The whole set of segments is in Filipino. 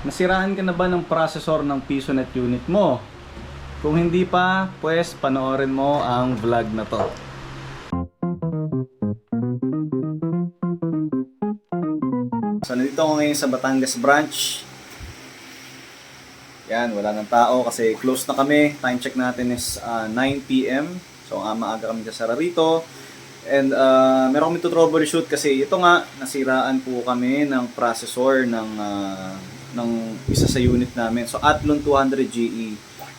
Nasiraan ka na ba ng processor ng Pisonet unit mo? Kung hindi pa, pues panoorin mo ang vlog na to. So nandito ako ngayon sa Batangas branch. Yan, wala nang tao kasi close na kami. Time check natin is 9 PM. So maaga kami kasara rito. And meron kami to troubleshoot kasi ito nga, nasiraan po kami ng processor ng isa sa unit namin. So Athlon 200GE.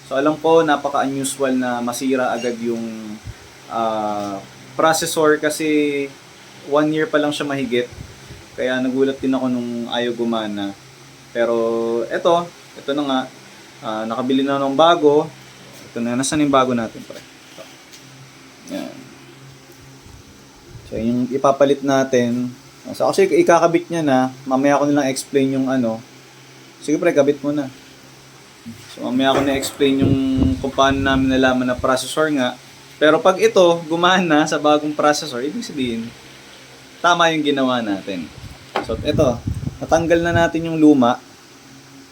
So alam ko napaka-unusual na masira agad yung processor kasi 1 year pa lang siya mahigit. Kaya nagulat din ako nung ayaw gumana. Pero ito na nga, nakabili na ng bago. Ito na, nasaan yung bago natin pre? Ito. Yan. So yung ipapalit natin. So kasi ikakabit niya na, mamaya ko nilang explain yung ano. Sige pre, kabit mo na. So mamaya ko na-explain yung kung paano namin nalaman na processor nga. Pero pag ito, gumana sa bagong processor, ibig sabihin, tama yung ginawa natin. So ito, natanggal na natin yung luma.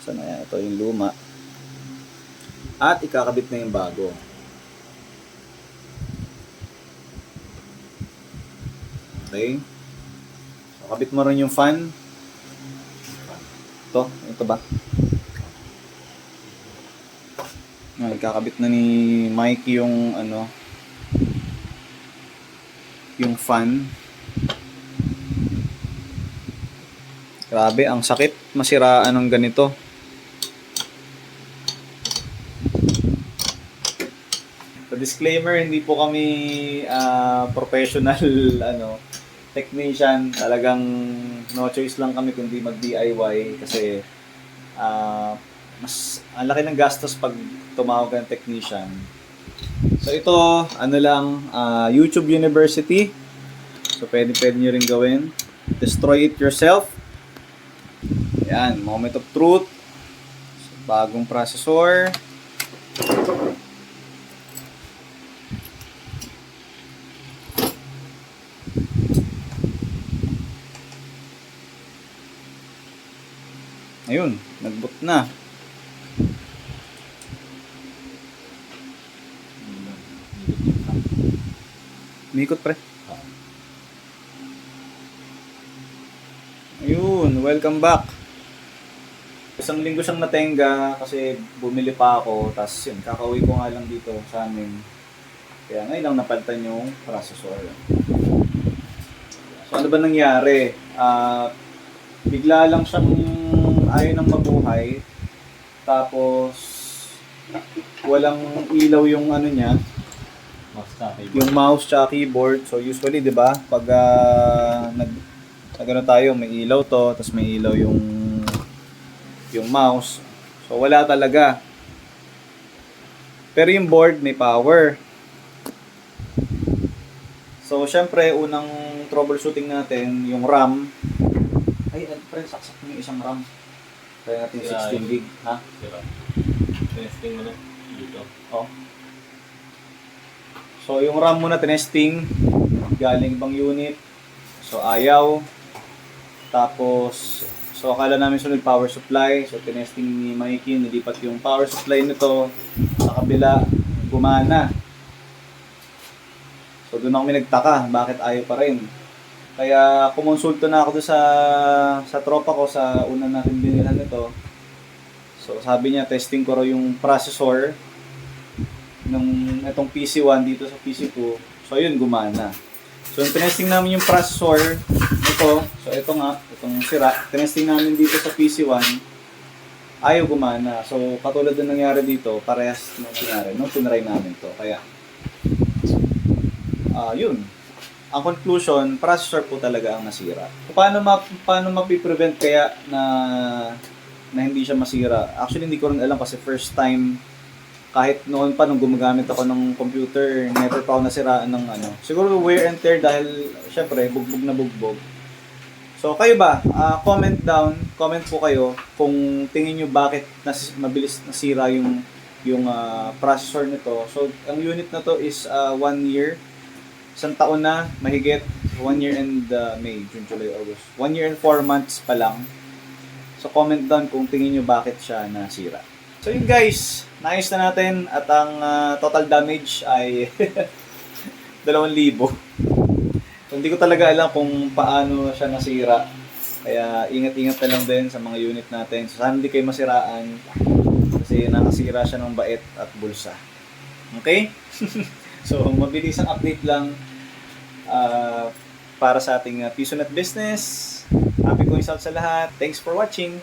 So na ito yung luma. At ikakabit na yung bago. Okay. So kabit mo rin yung fan. Ito ba? Ikakabit na ni Mikey yung yung fan. Grabe, ang sakit masiraan ng ganito. So disclaimer, hindi po kami professional technician. Talagang no choice lang kami kundi mag-DIY kasi mas ang laki ng gastos pag tumawag ng technician. So ito, YouTube University. So pwede nyo rin gawin. Destroy it yourself. Yan, moment of truth. So, bagong processor. Ayun, nag-boot na. Umikot pre. Ayun, welcome back. Isang linggo siyang natenga kasi bumili pa ako. Tapos yun, kakauwi ko nga lang dito sa amin. Kaya ngayon lang napalitan yung processor. So ano ba nangyari? Bigla lang siyang ayaw nang mabuhay. Tapos walang ilaw yung niya. Yung mouse tsaka keyboard. So usually 'di ba, pag tayo, may ilaw to, tapos may ilaw yung mouse. So wala talaga. Pero yung board may power. So syempre unang troubleshooting natin yung RAM. Ay, pre, saksak mo yung isang RAM. Kaya natin 16 gig, ha? Testing mo na dito. Oh. So yung RAM muna tinesting, galing ibang unit. So ayaw. Tapos so akala namin sunod power supply. So tinesting ni Mikey, nilipat yung power supply nito sa kabila, gumana. So doon ako nagtaka, bakit ayaw pa rin. Kaya kumonsulta na ako sa tropa ko sa una natin binilhan nito. So sabi niya, testing ko raw yung processor ng itong PC1 dito sa PC2. So ayun, gumana. So yung tinesting namin yung processor ito, so ito nga, itong sira. Tinesting namin dito sa PC1, ayaw gumana. So katulad ng nangyari dito, parehas nung nangyari nung tinry namin to. Kaya yun. Ang conclusion, processor po talaga ang nasira. Paano mapiprevent kaya na hindi siya masira? Actually, hindi ko rin alam kasi first time, kahit noon pa nung gumagamit ako ng computer, never pa ako nasiraan ng siguro wear and tear dahil syempre bugbog na bugbog. So kayo ba, comment po kayo kung tingin nyo bakit mabilis nasira yung processor nito. So ang unit na to is 1 year. Isang taon na, mahigit. 1 year and May, June, July, August. 1 year and 4 months pa lang. So So comment down kung tingin nyo bakit siya nasira. So yun guys, naayos na natin at ang total damage ay 2,000. So, hindi ko talaga alam kung paano siya nasira. Kaya ingat-ingat na lang din sa mga unit natin. So sana hindi kayo masiraan kasi nakasira siya ng bait at bulsa. Okay? So mabilis ang update lang para sa ating PisoNet business. Happy coins out sa lahat. Thanks for watching.